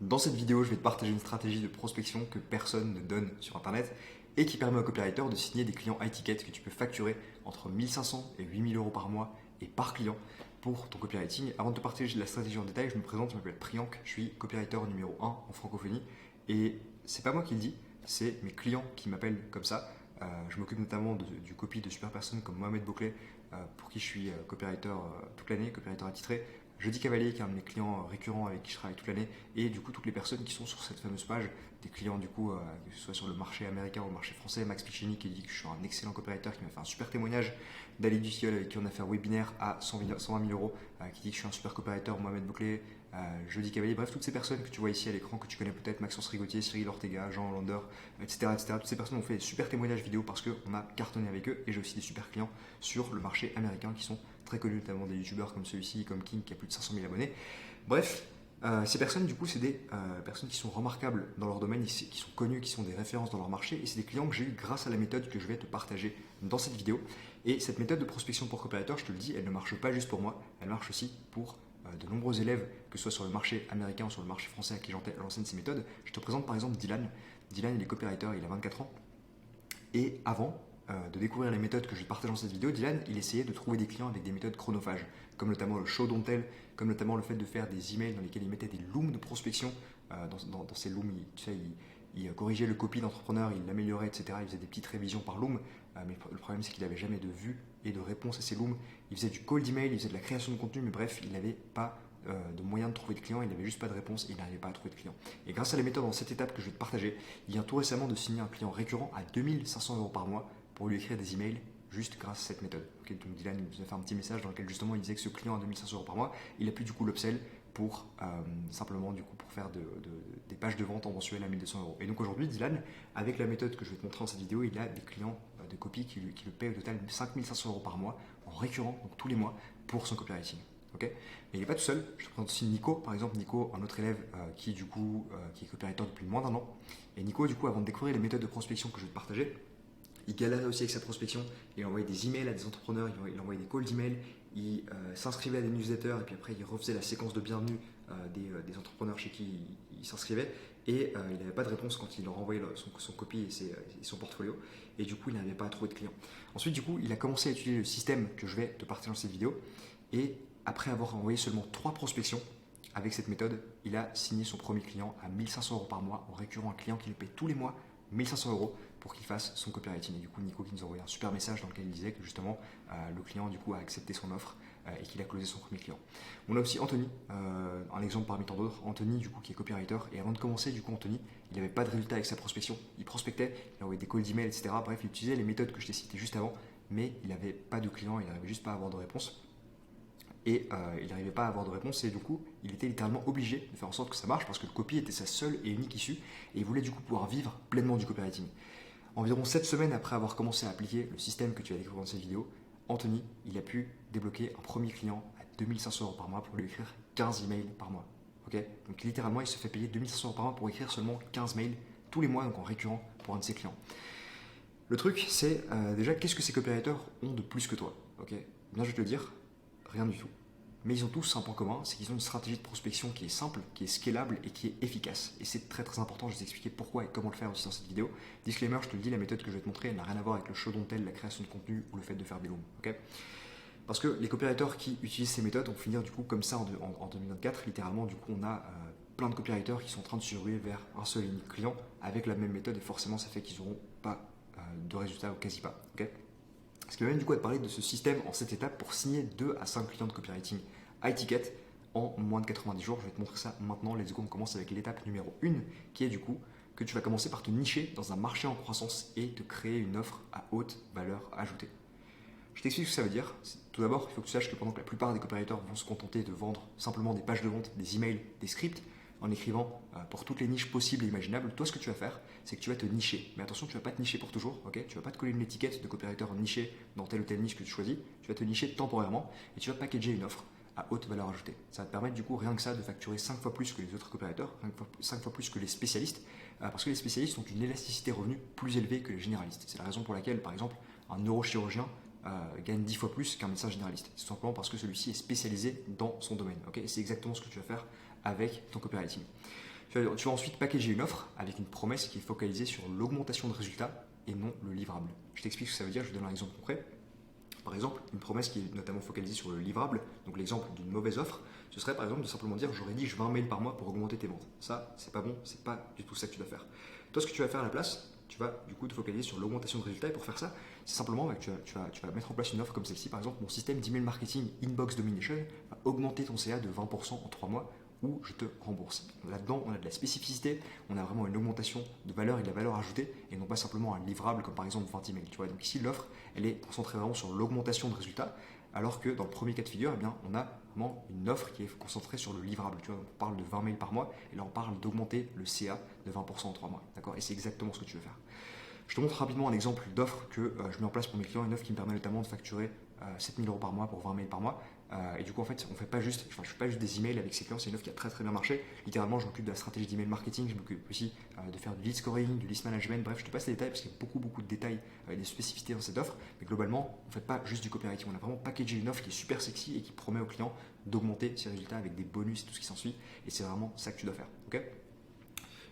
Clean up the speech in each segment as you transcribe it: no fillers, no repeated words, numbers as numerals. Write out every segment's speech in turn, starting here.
Dans cette vidéo, je vais te partager une stratégie de prospection que personne ne donne sur Internet et qui permet aux copywriters de signer des clients high ticket que tu peux facturer entre 1500 et 8000 euros par mois et par client pour ton copywriting. Avant de te partager la stratégie en détail, je me présente, je m'appelle Priyank, je suis copywriter numéro 1 en francophonie et c'est pas moi qui le dis, c'est mes clients qui m'appellent comme ça. Je m'occupe notamment du copy de super personnes comme Mohamed Bouclé, pour qui je suis copywriter toute l'année, copywriter attitré. Jeudi Cavalier, qui est un de mes clients récurrents avec qui je travaille toute l'année, et du coup toutes les personnes qui sont sur cette fameuse page, des clients du coup, que ce soit sur le marché américain ou le marché français, Max Piccini qui dit que je suis un excellent copywriter, qui m'a fait un super témoignage, Dali Duciol avec qui on a fait un webinaire à 120 000 euros, qui dit que je suis un super copywriter, Mohamed Bouclé, Jeudi Cavalier, bref, toutes ces personnes que tu vois ici à l'écran, que tu connais peut-être, Maxence Rigotier, Cyril Ortega, Jean Hollander, etc., etc. Toutes ces personnes ont fait des super témoignages vidéo parce qu'on a cartonné avec eux, et j'ai aussi des super clients sur le marché américain qui sont très connus, notamment des youtubeurs comme celui-ci, comme King qui a plus de 500 000 abonnés. Bref, ces personnes, du coup, c'est des personnes qui sont remarquables dans leur domaine, qui sont connues, qui sont des références dans leur marché, et c'est des clients que j'ai eu grâce à la méthode que je vais te partager dans cette vidéo. Et cette méthode de prospection pour copywriter, je te le dis, elle ne marche pas juste pour moi, elle marche aussi pour de nombreux élèves, que ce soit sur le marché américain ou sur le marché français à qui j'enseigne ces méthodes. Je te présente par exemple Dylan. Dylan, il est copywriter, il a 24 ans. Et avant de découvrir les méthodes que je partage dans cette vidéo, Dylan, il essayait de trouver des clients avec des méthodes chronophages, comme notamment le show don't tell, comme notamment le fait de faire des emails dans lesquels il mettait des looms de prospection. Dans ces looms, il corrigeait le copy d'entrepreneur, il l'améliorait, etc. Il faisait des petites révisions par loom, mais le problème c'est qu'il n'avait jamais de vue et de réponse à ces looms. Il faisait du cold email, il faisait de la création de contenu, mais bref, il n'avait pas de moyen de trouver de clients, il n'avait juste pas de réponse et il n'arrivait pas à trouver de clients. Et grâce à la méthode dans cette étape que je vais te partager, il vient tout récemment de signer un client récurrent à 2500 euros par mois pour lui écrire des emails juste grâce à cette méthode. Okay, donc Dylan nous a fait un petit message dans lequel justement il disait que ce client à 2500 euros par mois, il a pu du coup l'upsell pour simplement du coup pour faire des pages de vente en mensuel à 1200 euros. Et donc aujourd'hui, Dylan, avec la méthode que je vais te montrer dans cette vidéo, il a des clients de copie qui le payent au total 5500 euros par mois en récurrent, donc tous les mois, pour son copywriting. Okay, mais il n'est pas tout seul. Je te présente aussi Nico, par exemple. Nico, un autre élève qui du coup qui est copywriter depuis moins d'1 an. Et Nico, du coup, avant de découvrir les méthodes de prospection que je vais te partager, il galérait aussi avec sa prospection. Il envoyait des emails à des entrepreneurs, il envoyait des calls d'emails, il s'inscrivait à des newsletters et puis après il refaisait la séquence de bienvenue des entrepreneurs chez qui il s'inscrivait et il n'avait pas de réponse quand il leur envoyait son copie et son portfolio et du coup il n'arrivait pas à trouver de clients. Ensuite du coup il a commencé à utiliser le système que je vais te partager dans cette vidéo et après avoir envoyé seulement 3 prospections avec cette méthode, il a signé son premier client à 1500 euros par mois en récurrent, un client qui le paye tous les mois 1500 euros pour qu'il fasse son copywriting. Et du coup, Nico qui nous a envoyé un super message dans lequel il disait que justement le client du coup a accepté son offre et qu'il a closé son premier client. On a aussi Anthony, un exemple parmi tant d'autres. Anthony du coup qui est copywriter et avant de commencer du coup Anthony, il n'avait pas de résultat avec sa prospection. Il prospectait, il envoyait des calls d'email, etc. Bref, il utilisait les méthodes que je t'ai citées juste avant, mais il n'avait pas de clients, il n'arrivait juste pas à avoir de réponse. Et il n'arrivait pas à avoir de réponse et du coup il était littéralement obligé de faire en sorte que ça marche parce que le copy était sa seule et unique issue et il voulait du coup pouvoir vivre pleinement du copywriting. Environ 7 semaines après avoir commencé à appliquer le système que tu vas découvrir dans cette vidéo, Anthony, il a pu débloquer un premier client à 2500 euros par mois pour lui écrire 15 emails par mois. Okay, donc littéralement, il se fait payer 2500 euros par mois pour écrire seulement 15 mails tous les mois, donc en récurrent pour un de ses clients. Le truc, c'est déjà, qu'est-ce que ces copywriters ont de plus que toi? Okay, bien, je vais te le dire, rien du tout. Mais ils ont tous un point commun, c'est qu'ils ont une stratégie de prospection qui est simple, qui est scalable et qui est efficace. Et c'est très très important, je vais t'expliquer pourquoi et comment le faire aussi dans cette vidéo. Disclaimer, je te le dis, la méthode que je vais te montrer, elle n'a rien à voir avec le show don't tell, la création de contenu ou le fait de faire des looms. Okay, parce que les copywriters qui utilisent ces méthodes vont finir du coup comme ça en 2024. Littéralement, du coup, on a plein de copywriters qui sont en train de se ruer vers un seul et unique client avec la même méthode et forcément ça fait qu'ils n'auront pas de résultats ou quasi pas. Okay, ce qui m'amène du coup à te parler de ce système en 7 étapes pour signer 2 à 5 clients de copywriting high ticket en moins de 90 jours. Je vais te montrer ça maintenant. Let's go, on commence avec l'étape numéro 1 qui est du coup que tu vas commencer par te nicher dans un marché en croissance et te créer une offre à haute valeur ajoutée. Je t'explique ce que ça veut dire. Tout d'abord, il faut que tu saches que pendant que la plupart des copywriters vont se contenter de vendre simplement des pages de vente, des emails, des scripts, en écrivant pour toutes les niches possibles et imaginables, toi ce que tu vas faire, c'est que tu vas te nicher. Mais attention, tu ne vas pas te nicher pour toujours, ok? Tu ne vas pas te coller une étiquette de copywriter niché dans telle ou telle niche que tu choisis, tu vas te nicher temporairement et tu vas packager une offre à haute valeur ajoutée. Ça va te permettre du coup rien que ça de facturer 5 fois plus que les autres copywriters, 5 fois plus que les spécialistes, parce que les spécialistes ont une élasticité revenu plus élevée que les généralistes. C'est la raison pour laquelle, par exemple, un neurochirurgien gagne 10 fois plus qu'un médecin généraliste. C'est tout simplement parce que celui-ci est spécialisé dans son domaine. Okay, et c'est exactement ce que tu vas faire avec ton copywriting. Tu vas ensuite packager une offre avec une promesse qui est focalisée sur l'augmentation de résultats et non le livrable. Je t'explique ce que ça veut dire, je te donne un exemple concret. Par exemple, une promesse qui est notamment focalisée sur le livrable, donc l'exemple d'une mauvaise offre, ce serait par exemple de simplement dire j'aurais dit 20 mails par mois pour augmenter tes ventes. Ça, c'est pas bon, c'est pas du tout ça que tu dois faire. Toi, ce que tu vas faire à la place, tu vas du coup te focaliser sur l'augmentation de résultats et pour faire ça, c'est simplement que tu vas mettre en place une offre comme celle-ci. Par exemple, mon système d'email marketing Inbox Domination va augmenter ton CA de 20% en 3 mois où je te rembourse. Là-dedans, on a de la spécificité, on a vraiment une augmentation de valeur et de la valeur ajoutée et non pas simplement un livrable comme par exemple 20 emails. Tu vois. Donc ici, l'offre, elle est concentrée vraiment sur l'augmentation de résultats alors que dans le premier cas de figure, eh bien, on a vraiment une offre qui est concentrée sur le livrable. Tu vois. Donc on parle de 20 mails par mois et là, on parle d'augmenter le CA de 20% en 3 mois. D'accord. Et c'est exactement ce que tu veux faire. Je te montre rapidement un exemple d'offre que je mets en place pour mes clients, une offre qui me permet notamment de facturer 7 000 € par mois pour 20 mails par mois. Et du coup, en fait, on fait pas juste, je fais pas juste des emails avec ses clients, c'est une offre qui a très très bien marché. Littéralement, je m'occupe de la stratégie d'email marketing, je m'occupe aussi de faire du lead scoring, du list management. Bref, je te passe les détails parce qu'il y a beaucoup de détails et des spécificités dans cette offre. Mais globalement, on fait pas juste du copywriting. On a vraiment packagé une offre qui est super sexy et qui promet aux clients d'augmenter ses résultats avec des bonus et tout ce qui s'ensuit. Et c'est vraiment ça que tu dois faire. Ok.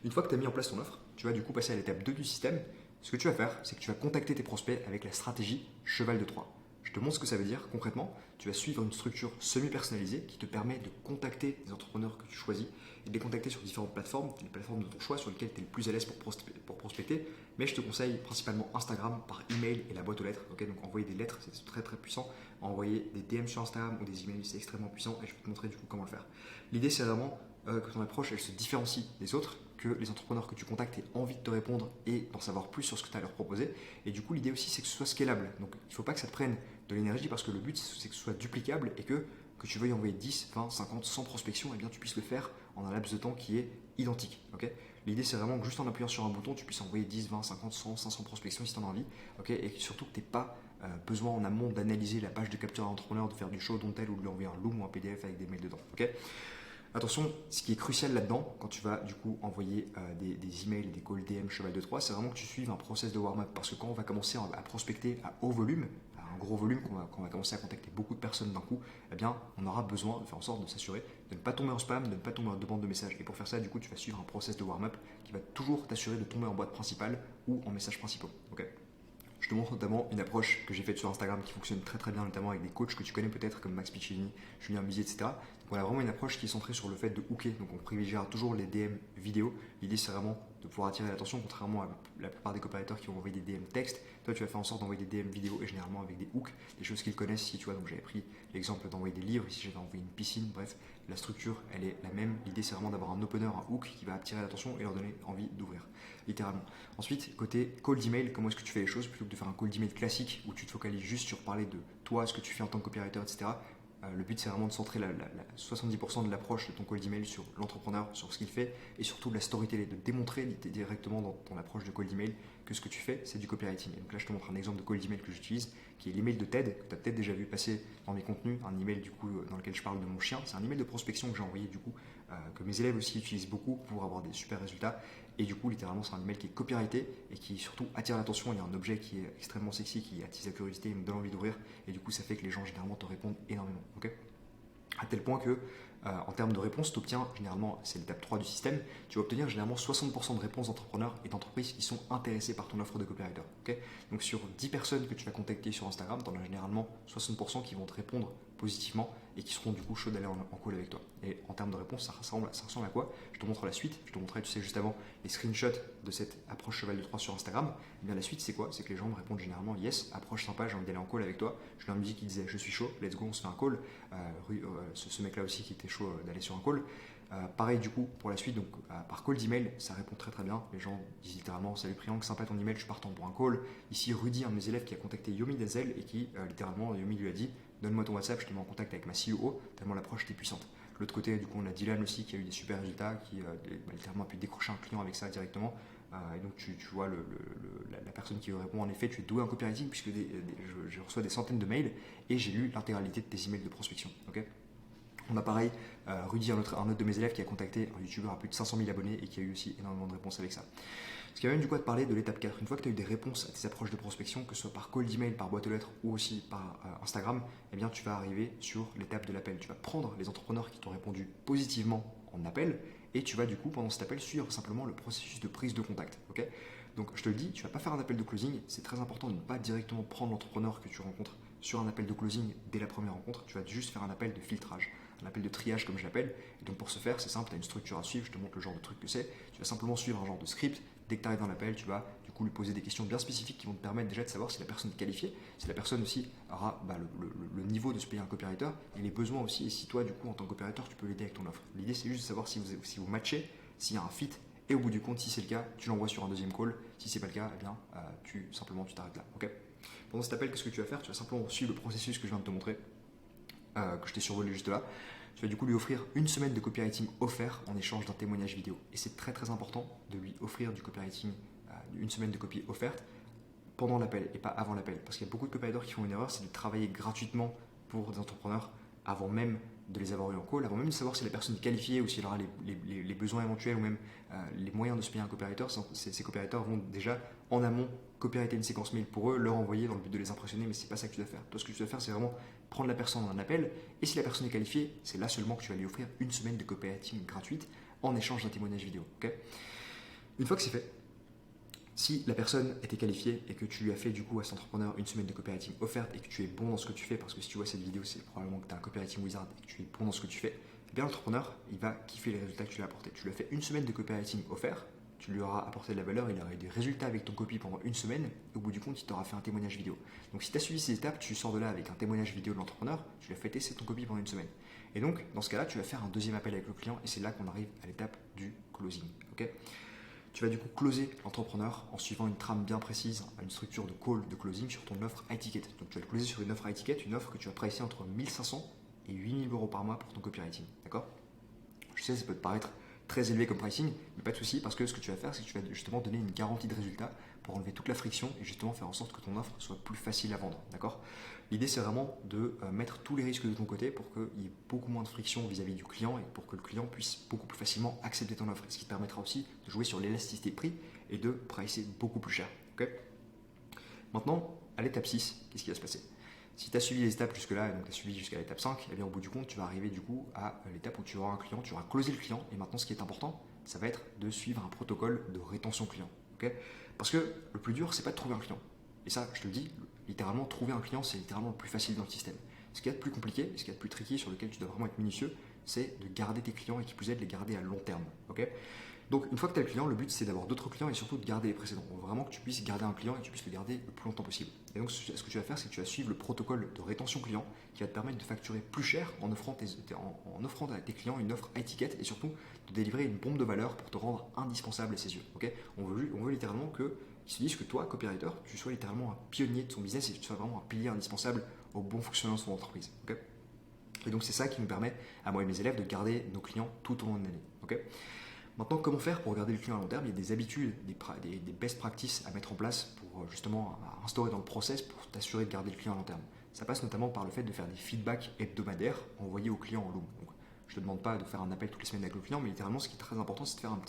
Une fois que tu as mis en place ton offre, tu vas du coup passer à l'étape 2 du système. Ce que tu vas faire, c'est que tu vas contacter tes prospects avec la stratégie cheval de Troie. Je te montre ce que ça veut dire concrètement. Tu vas suivre une structure semi-personnalisée qui te permet de contacter les entrepreneurs que tu choisis et de les contacter sur différentes plateformes, les plateformes de ton choix sur lesquelles tu es le plus à l'aise pour prospecter. Mais je te conseille principalement Instagram par email et la boîte aux lettres. Okay, donc envoyer des lettres, c'est très très puissant. Envoyer des DM sur Instagram ou des emails, c'est extrêmement puissant et je vais te montrer du coup comment le faire. L'idée, c'est vraiment que ton approche elle se différencie des autres, que les entrepreneurs que tu contactes aient envie de te répondre et d'en savoir plus sur ce que tu as à leur proposer. Et du coup, l'idée aussi, c'est que ce soit scalable. Donc, il ne faut pas que ça te prenne de l'énergie parce que le but, c'est que ce soit duplicable et que tu veuilles envoyer 10, 20, 50, 100 prospections, et bien tu puisses le faire en un laps de temps qui est identique. Okay. L'idée, c'est vraiment que juste en appuyant sur un bouton, tu puisses envoyer 10, 20, 50, 100, 500 prospections si tu en as envie. Okay. Et surtout que tu n'aies pas besoin en amont d'analyser la page de capture à l'entrepreneur, de faire du show don't tell ou de lui envoyer un loom ou un PDF avec des mails dedans. Okay. Attention, ce qui est crucial là-dedans, quand tu vas du coup envoyer des emails et des calls DM cheval de Troie, c'est vraiment que tu suives un process de warm-up. Parce que quand on va commencer à prospecter à haut volume, à un gros volume, qu'on va commencer à contacter beaucoup de personnes d'un coup, eh bien, on aura besoin de faire en sorte de s'assurer de ne pas tomber en spam, de ne pas tomber en demande de messages. Et pour faire ça, du coup, tu vas suivre un process de warm-up qui va toujours t'assurer de tomber en boîte principale ou en messages principaux. Okay. Je te montre notamment une approche que j'ai faite sur Instagram qui fonctionne très très bien, notamment avec des coachs que tu connais peut-être comme Max Piccinini, Julien Bizier, etc. Donc on a vraiment une approche qui est centrée sur le fait de hooker. Donc on privilégiera toujours les DM vidéo. L'idée c'est vraiment de pouvoir attirer l'attention, contrairement à la plupart des copywriters qui vont envoyer des DM texte. Toi tu vas faire en sorte d'envoyer des DM vidéo et généralement avec des hooks, des choses qu'ils connaissent. Si tu vois, donc j'avais pris l'exemple d'envoyer des livres, ici j'avais envoyé une piscine, bref, la structure elle est la même. L'idée c'est vraiment d'avoir un opener, un hook qui va attirer l'attention et leur donner envie d'ouvrir, littéralement. Ensuite, côté call d'email, comment est-ce que tu fais les choses plutôt que de faire un call d'email classique où tu te focalises juste sur parler de toi, ce que tu fais en tant que copywriter, etc. Le but c'est vraiment de centrer 70% de l'approche de ton call d'email sur l'entrepreneur, sur ce qu'il fait et surtout de la storytelling, de démontrer directement dans ton approche de call d'email que ce que tu fais c'est du copywriting. Et donc là je te montre un exemple de call d'email que j'utilise qui est l'email de TED que tu as peut-être déjà vu passer dans mes contenus, un email du coup dans lequel je parle de mon chien. C'est un email de prospection que j'ai envoyé du coup que mes élèves aussi utilisent beaucoup pour avoir des super résultats. Et du coup, littéralement, c'est un email qui est copyrighté et qui surtout attire l'attention. Il y a un objet qui est extrêmement sexy, qui attise la curiosité et me donne envie d'ouvrir. Et du coup, ça fait que les gens, généralement, te répondent énormément. Okay, à tel point que, en termes de réponse, tu obtiens généralement, c'est l'étape 3 du système, tu vas obtenir généralement 60% de réponses d'entrepreneurs et d'entreprises qui sont intéressés par ton offre de copywriter. Okay, donc, sur 10 personnes que tu vas contacter sur Instagram, tu en as généralement 60% qui vont te répondre positivement et qui seront du coup chauds d'aller en call avec toi. Et en termes de réponse, ça ressemble à quoi? Je te montre la suite. Je te montrais, tu sais, juste avant, les screenshots de cette approche cheval de Troie sur Instagram. Et bien la suite, c'est quoi? C'est que les gens me répondent généralement yes, approche sympa, j'ai envie d'aller en call avec toi. Je leur dis qu'il disait je suis chaud, let's go, on se fait un call. Ce mec-là aussi qui était chaud d'aller sur un call. Pareil du coup pour la suite, donc par call d'email, ça répond très très bien. Les gens disent littéralement salut Priyank, sympa ton email, je suis partant pour un call. Ici Rudy, un de mes élèves qui a contacté Yomi Denzel et qui littéralement Yomi lui a dit donne-moi ton WhatsApp, je te mets en contact avec ma CEO, tellement l'approche était puissante. De l'autre côté, du coup, on a Dylan aussi qui a eu des super résultats, qui littéralement a pu décrocher un client avec ça directement. Et donc, tu vois, la personne qui répond, en effet, tu es doué en copywriting puisque je reçois des centaines de mails et j'ai lu l'intégralité de tes emails de prospection. Okay, on a pareil, Rudy, un autre de mes élèves qui a contacté un youtubeur à plus de 500 000 abonnés et qui a eu aussi énormément de réponses avec ça. Ce qui va même du coup à te parler de l'étape 4. Une fois que tu as eu des réponses à tes approches de prospection, que ce soit par call d'email, par boîte aux lettres ou aussi par Instagram, eh bien tu vas arriver sur l'étape de l'appel. Tu vas prendre les entrepreneurs qui t'ont répondu positivement en appel et tu vas du coup pendant cet appel suivre simplement le processus de prise de contact. Ok, donc je te le dis, tu ne vas pas faire un appel de closing, c'est très important de ne pas directement prendre l'entrepreneur que tu rencontres sur un appel de closing dès la première rencontre, tu vas juste faire un appel de filtrage, un appel de triage comme je l'appelle. Et donc pour ce faire, c'est simple, tu as une structure à suivre, je te montre le genre de truc que c'est, tu vas simplement suivre un genre de script. Dès que tu arrives dans l'appel, tu vas du coup lui poser des questions bien spécifiques qui vont te permettre déjà de savoir si la personne est qualifiée, si la personne aussi aura le niveau de se payer un copywriter et les besoins aussi, et si toi du coup en tant que copywriter tu peux l'aider avec ton offre. L'idée c'est juste de savoir si vous matchez, s'il y a un fit, et au bout du compte, si c'est le cas, tu l'envoies sur un deuxième call. Si c'est pas le cas, eh bien, tu t'arrêtes là. Okay, pendant cet appel, qu'est-ce que tu vas faire? Tu vas simplement suivre le processus que je viens de te montrer, que je t'ai survolé juste là. Tu vas du coup lui offrir une semaine de copywriting offert en échange d'un témoignage vidéo. Et c'est très très important de lui offrir du copywriting, une semaine de copie offerte pendant l'appel et pas avant l'appel. Parce qu'il y a beaucoup de copywriters qui font une erreur, c'est de travailler gratuitement pour des entrepreneurs avant même de les avoir eu en call, avant même de savoir si la personne est qualifiée ou s'il aura les besoins éventuels ou même les moyens de se payer un copywriter. Ces copywriters vont déjà en amont copywriter une séquence mail pour eux, leur envoyer dans le but de les impressionner, mais c'est pas ça que tu dois faire. Toi, ce que tu dois faire, c'est vraiment prendre la personne en un appel, et si la personne est qualifiée, c'est là seulement que tu vas lui offrir une semaine de copywriting gratuite en échange d'un témoignage vidéo. Okay, une fois que c'est fait, si la personne était qualifiée et que tu lui as fait du coup à cet entrepreneur une semaine de copywriting offerte et que tu es bon dans ce que tu fais, parce que si tu vois cette vidéo, c'est probablement que tu as un copywriting wizard et que tu es bon dans ce que tu fais, eh bien l'entrepreneur, il va kiffer les résultats que tu lui as apportés. Tu lui as fait une semaine de copywriting offert, tu lui auras apporté de la valeur, il aura eu des résultats avec ton copy pendant une semaine, et au bout du compte, il t'aura fait un témoignage vidéo. Donc si tu as suivi ces étapes, tu sors de là avec un témoignage vidéo de l'entrepreneur, tu lui as fait tester ton copy pendant une semaine. Et donc, dans ce cas-là, tu vas faire un deuxième appel avec le client, et c'est là qu'on arrive à l'étape du closing. Okay, tu vas du coup closer l'entrepreneur en suivant une trame bien précise, une structure de call de closing sur ton offre high ticket. Donc tu vas le closer sur une offre high ticket, une offre que tu vas pricer entre 1500 et 8000 euros par mois pour ton copywriting. D'accord? Je sais, ça peut te paraître très élevé comme pricing, mais pas de souci, parce que ce que tu vas faire, c'est que tu vas justement donner une garantie de résultat pour enlever toute la friction et justement faire en sorte que ton offre soit plus facile à vendre. D'accord? L'idée, c'est vraiment de mettre tous les risques de ton côté pour qu'il y ait beaucoup moins de friction vis-à-vis du client et pour que le client puisse beaucoup plus facilement accepter ton offre. Ce qui te permettra aussi de jouer sur l'élasticité de prix et de pricer beaucoup plus cher. Okay, maintenant, à l'étape 6, qu'est-ce qui va se passer? Si tu as suivi les étapes jusque-là, donc tu as suivi jusqu'à l'étape 5, et bien au bout du compte, tu vas arriver du coup à l'étape où tu auras un client, tu auras closé le client, et maintenant ce qui est important, ça va être de suivre un protocole de rétention client. Okay, parce que le plus dur, c'est pas de trouver un client. Et ça, je te le dis, littéralement, trouver un client, c'est littéralement le plus facile dans le système. Ce qui est le plus compliqué, ce qui est le plus tricky, sur lequel tu dois vraiment être minutieux, c'est de garder tes clients et qui plus est de les garder à long terme. Okay, donc une fois que tu as le client, le but c'est d'avoir d'autres clients et surtout de garder les précédents. On veut vraiment que tu puisses garder un client et que tu puisses le garder le plus longtemps possible. Et donc ce que tu vas faire, c'est que tu vas suivre le protocole de rétention client qui va te permettre de facturer plus cher en offrant à tes clients une offre à étiquette et surtout de délivrer une bombe de valeur pour te rendre indispensable à ses yeux. Okay, on veut littéralement qu'ils se disent que toi, copywriter, tu sois littéralement un pionnier de son business et que tu sois vraiment un pilier indispensable au bon fonctionnement de son entreprise. Okay, et donc c'est ça qui nous permet, à moi et mes élèves, de garder nos clients tout au long de l'année. Okay, maintenant, comment faire pour garder le client à long terme? Il y a des habitudes, des best practices à mettre en place pour justement instaurer dans le process pour t'assurer de garder le client à long terme. Ça passe notamment par le fait de faire des feedbacks hebdomadaires envoyés au client en loom. Donc, je ne te demande pas de faire un appel toutes les semaines avec le client, mais littéralement, ce qui est très important, c'est de faire un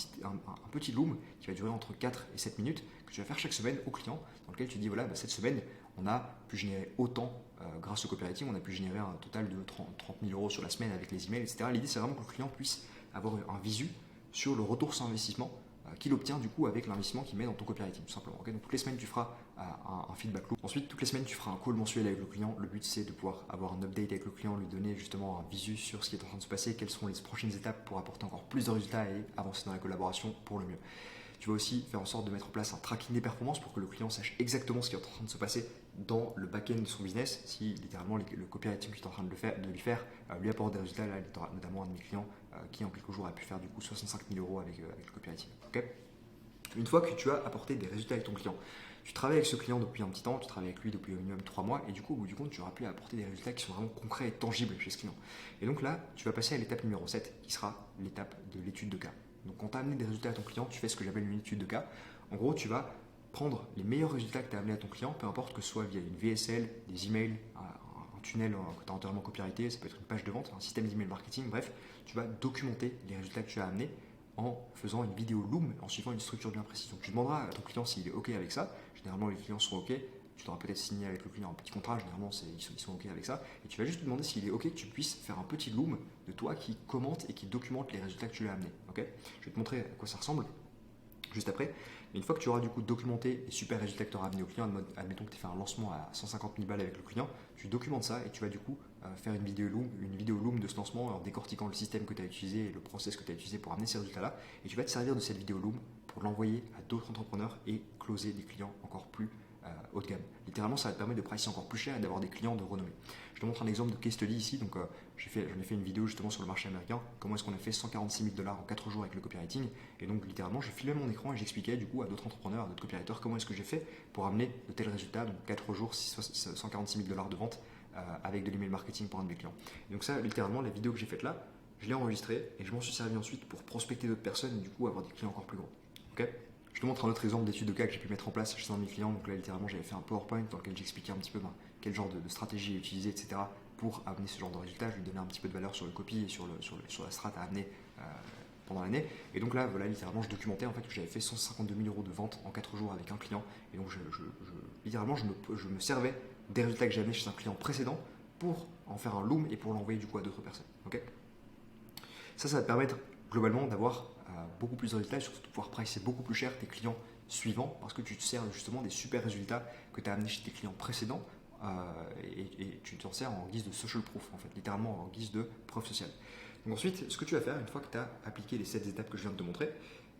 petit loom qui va durer entre 4 et 7 minutes que tu vas faire chaque semaine au client, dans lequel tu dis voilà, cette semaine, on a pu générer autant grâce au copywriting, on a pu générer un total de 30 000 euros sur la semaine avec les emails, etc. L'idée, c'est vraiment que le client puisse avoir un visu sur le retour sur investissement qu'il obtient du coup avec l'investissement qu'il met dans ton copywriting tout simplement. Okay, donc toutes les semaines tu feras un feedback loop. Ensuite toutes les semaines tu feras un call mensuel avec le client. Le but c'est de pouvoir avoir un update avec le client, lui donner justement un visu sur ce qui est en train de se passer, quelles sont les prochaines étapes pour apporter encore plus de résultats et avancer dans la collaboration pour le mieux. Tu vas aussi faire en sorte de mettre en place un tracking des performances pour que le client sache exactement ce qui est en train de se passer dans le back-end de son business. Si littéralement le copywriting que tu es en train de lui faire lui apporte des résultats, là, il y aura notamment un de mes clients qui en quelques jours a pu faire du coup 65 000 euros avec le copywriting. Okay, une fois que tu as apporté des résultats avec ton client, tu travailles avec ce client depuis un petit temps, tu travailles avec lui depuis au minimum 3 mois et du coup au bout du compte tu auras pu apporter des résultats qui sont vraiment concrets et tangibles chez ce client. Et donc là tu vas passer à l'étape numéro 7 qui sera l'étape de l'étude de cas. Donc quand tu as amené des résultats à ton client, tu fais ce que j'appelle une étude de cas. En gros tu vas prendre les meilleurs résultats que tu as amenés à ton client, peu importe que ce soit via une VSL, des emails, un tunnel que tu as entièrement copyrighté, ça peut être une page de vente, un système d'email marketing, bref, tu vas documenter les résultats que tu as amenés en faisant une vidéo Loom, en suivant une structure bien précise. Donc tu demanderas à ton client s'il est OK avec ça. Généralement les clients sont OK tu t'auras peut-être signé avec le client un petit contrat, généralement ils sont OK avec ça, et tu vas juste te demander s'il est OK que tu puisses faire un petit loom de toi qui commente et qui documente les résultats que tu lui as amenés. Okay, je vais te montrer à quoi ça ressemble juste après. Mais une fois que tu auras du coup documenté les super résultats que tu auras amenés au client, admettons que tu aies fait un lancement à 150 000 balles avec le client, tu documentes ça et tu vas du coup faire une vidéo loom de ce lancement en décortiquant le système que tu as utilisé et le process que tu as utilisé pour amener ces résultats-là. Et tu vas te servir de cette vidéo loom pour l'envoyer à d'autres entrepreneurs et closer des clients encore plus haut de gamme. Littéralement, ça va te permettre de pricer encore plus cher et d'avoir des clients de renommée. Je te montre un exemple de case study ici. Donc, j'en ai fait une vidéo justement sur le marché américain. Comment est-ce qu'on a fait 146 000 dollars en 4 jours avec le copywriting. Et donc, littéralement, je filmais mon écran et j'expliquais du coup à d'autres entrepreneurs, à d'autres copywriters, comment est-ce que j'ai fait pour amener de tels résultats. Donc, 4 jours, 146 000 dollars de vente avec de l'email marketing pour un de mes clients. Et donc, ça, littéralement, la vidéo que j'ai faite là, je l'ai enregistrée et je m'en suis servi ensuite pour prospecter d'autres personnes et du coup avoir des clients encore plus gros. Ok, je te montre un autre exemple d'étude de cas que j'ai pu mettre en place chez un de mes clients. Donc là, littéralement, j'avais fait un PowerPoint dans lequel j'expliquais un petit peu quel genre de stratégie utiliser, etc. pour amener ce genre de résultat. Je lui donnais un petit peu de valeur sur le copy et sur la strat à amener pendant l'année. Et donc là, voilà, littéralement, je documentais en fait que j'avais fait 152 000 euros de vente en 4 jours avec un client. Et donc, littéralement, je me servais des résultats que j'avais chez un client précédent pour en faire un loom et pour l'envoyer du coup à d'autres personnes. Okay, ça va te permettre globalement d'avoir beaucoup plus de résultats et surtout de pouvoir pricer beaucoup plus cher tes clients suivants parce que tu te sers justement des super résultats que tu as amenés chez tes clients précédents et tu t'en sers en guise de social proof, en fait, littéralement en guise de preuve sociale. Donc ensuite, ce que tu vas faire une fois que tu as appliqué les 7 étapes que je viens de te montrer,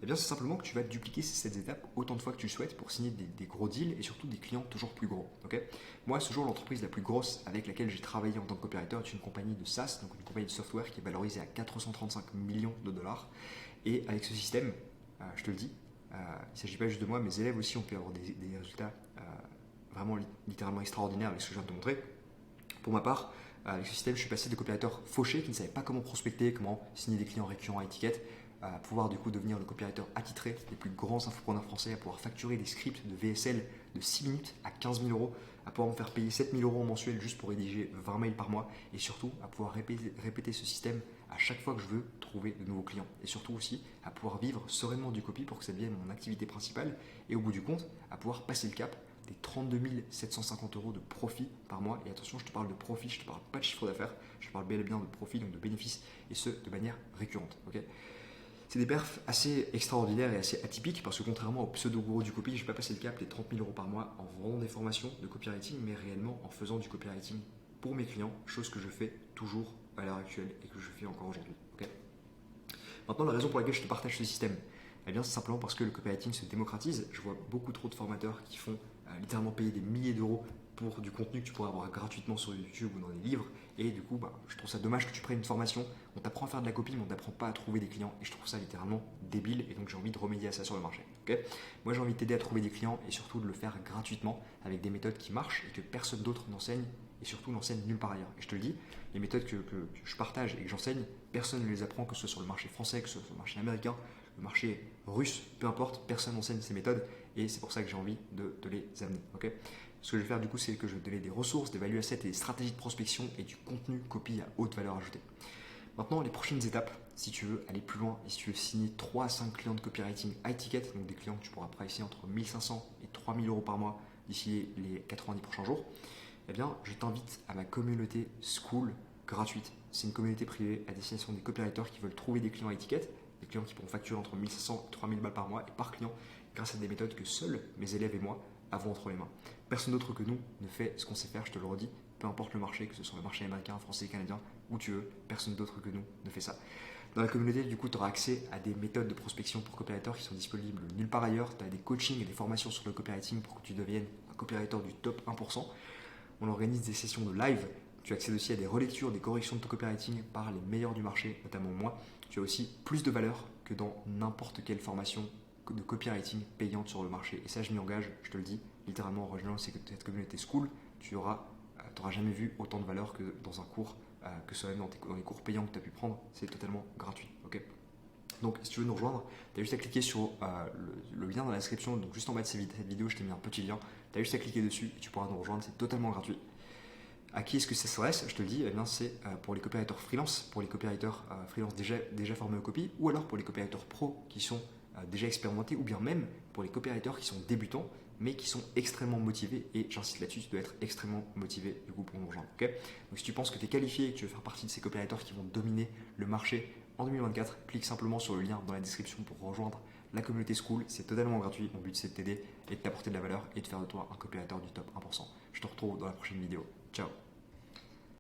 eh bien, c'est simplement que tu vas dupliquer ces 7 étapes autant de fois que tu le souhaites pour signer des gros deals et surtout des clients toujours plus gros. Okay, moi, ce jour, l'entreprise la plus grosse avec laquelle j'ai travaillé en tant que copywriter est une compagnie de SaaS, donc une compagnie de software qui est valorisée à 435 millions de dollars. Et avec ce système, je te le dis, il ne s'agit pas juste de moi, mes élèves aussi ont pu avoir des résultats vraiment littéralement extraordinaires avec ce que je viens de te montrer. Pour ma part, avec ce système, je suis passé de copywriter fauché qui ne savait pas comment prospecter, comment signer des clients récurrents à étiquette, à pouvoir du coup devenir le copywriter attitré des plus grands infopreneurs français, à pouvoir facturer des scripts de VSL de 6 minutes à 15 000 euros, à pouvoir me faire payer 7 000 euros en mensuel juste pour rédiger 20 mails par mois et surtout à pouvoir répéter ce système à chaque fois que je veux trouver de nouveaux clients et surtout aussi à pouvoir vivre sereinement du copy pour que ça devienne mon activité principale et au bout du compte à pouvoir passer le cap des 32 750 euros de profit par mois. Et attention, je te parle de profit, je te parle pas de chiffre d'affaires, je te parle bel et bien de profit, donc de bénéfices, et ce de manière récurrente. Okay, c'est des perfs assez extraordinaires et assez atypiques parce que contrairement au pseudo-gourou du copy, je n'ai pas passé le cap des 30 000 euros par mois en vendant des formations de copywriting, mais réellement en faisant du copywriting pour mes clients, chose que je fais toujours à l'heure actuelle et que je fais encore aujourd'hui. Okay, maintenant, la raison pour laquelle je te partage ce système, eh bien, c'est simplement parce que le copywriting se démocratise. Je vois beaucoup trop de formateurs qui font littéralement payer des milliers d'euros pour du contenu que tu pourrais avoir gratuitement sur YouTube ou dans des livres. Et du coup, je trouve ça dommage que tu prennes une formation, on t'apprend à faire de la copie, mais on t'apprend pas à trouver des clients. Et je trouve ça littéralement débile. Et donc, j'ai envie de remédier à ça sur le marché. Okay, moi, j'ai envie de t'aider à trouver des clients et surtout de le faire gratuitement avec des méthodes qui marchent et que personne d'autre n'enseigne et surtout n'enseigne nulle part ailleurs. Et je te le dis, les méthodes que je partage et que j'enseigne, personne ne les apprend, que ce soit sur le marché français, que ce soit sur le marché américain, le marché russe, peu importe, personne n'enseigne ces méthodes et c'est pour ça que j'ai envie de te les amener. Okay, ce que je vais faire du coup, c'est que je vais te donner des ressources, des value assets et des stratégies de prospection et du contenu copy à haute valeur ajoutée. Maintenant, les prochaines étapes, si tu veux aller plus loin et si tu veux signer 3 à 5 clients de copywriting high ticket, donc des clients que tu pourras pricer entre 1500 et 3000 euros par mois d'ici les 90 prochains jours, eh bien, je t'invite à ma communauté School gratuite. C'est une communauté privée à destination des copywriters qui veulent trouver des clients à étiquette, des clients qui pourront facturer entre 1500 et 3000 balles par mois et par client grâce à des méthodes que seuls mes élèves et moi avons entre les mains. Personne d'autre que nous ne fait ce qu'on sait faire, je te le redis, peu importe le marché, que ce soit le marché américain, français, canadien, où tu veux, personne d'autre que nous ne fait ça. Dans la communauté, du coup, tu auras accès à des méthodes de prospection pour copywriters qui sont disponibles nulle part ailleurs. Tu as des coachings et des formations sur le copywriting pour que tu deviennes un copywriter du top 1%. On organise des sessions de live. Tu accèdes aussi à des relectures, des corrections de ton copywriting par les meilleurs du marché, notamment moi. Tu as aussi plus de valeur que dans n'importe quelle formation de copywriting payante sur le marché. Et ça, je m'y engage, je te le dis, littéralement en rejoignant cette communauté School, tu n'auras jamais vu autant de valeur que dans un cours, que ce soit même dans les cours payants que tu as pu prendre. C'est totalement gratuit. Okay, donc, si tu veux nous rejoindre, tu as juste à cliquer sur le lien dans la description. Donc, juste en bas de cette vidéo, je t'ai mis un petit lien. Tu as juste à cliquer dessus et tu pourras nous rejoindre. C'est totalement gratuit. À qui est-ce que ça s'adresse? Je te le dis, eh bien, c'est pour les copywriters freelance, pour les copywriters freelance déjà formés au copy, ou alors pour les copywriters pro qui sont déjà expérimentés, ou bien même pour les copywriters qui sont débutants, mais qui sont extrêmement motivés. Et j'insiste là-dessus, tu dois être extrêmement motivé du coup pour nous rejoindre. Ok, donc si tu penses que tu es qualifié et que tu veux faire partie de ces copywriters qui vont dominer le marché en 2024, clique simplement sur le lien dans la description pour rejoindre la communauté Skool. C'est totalement gratuit. Mon but, c'est de t'aider et de t'apporter de la valeur et de faire de toi un copywriter du top 1%. Je te retrouve dans la prochaine vidéo. Ciao.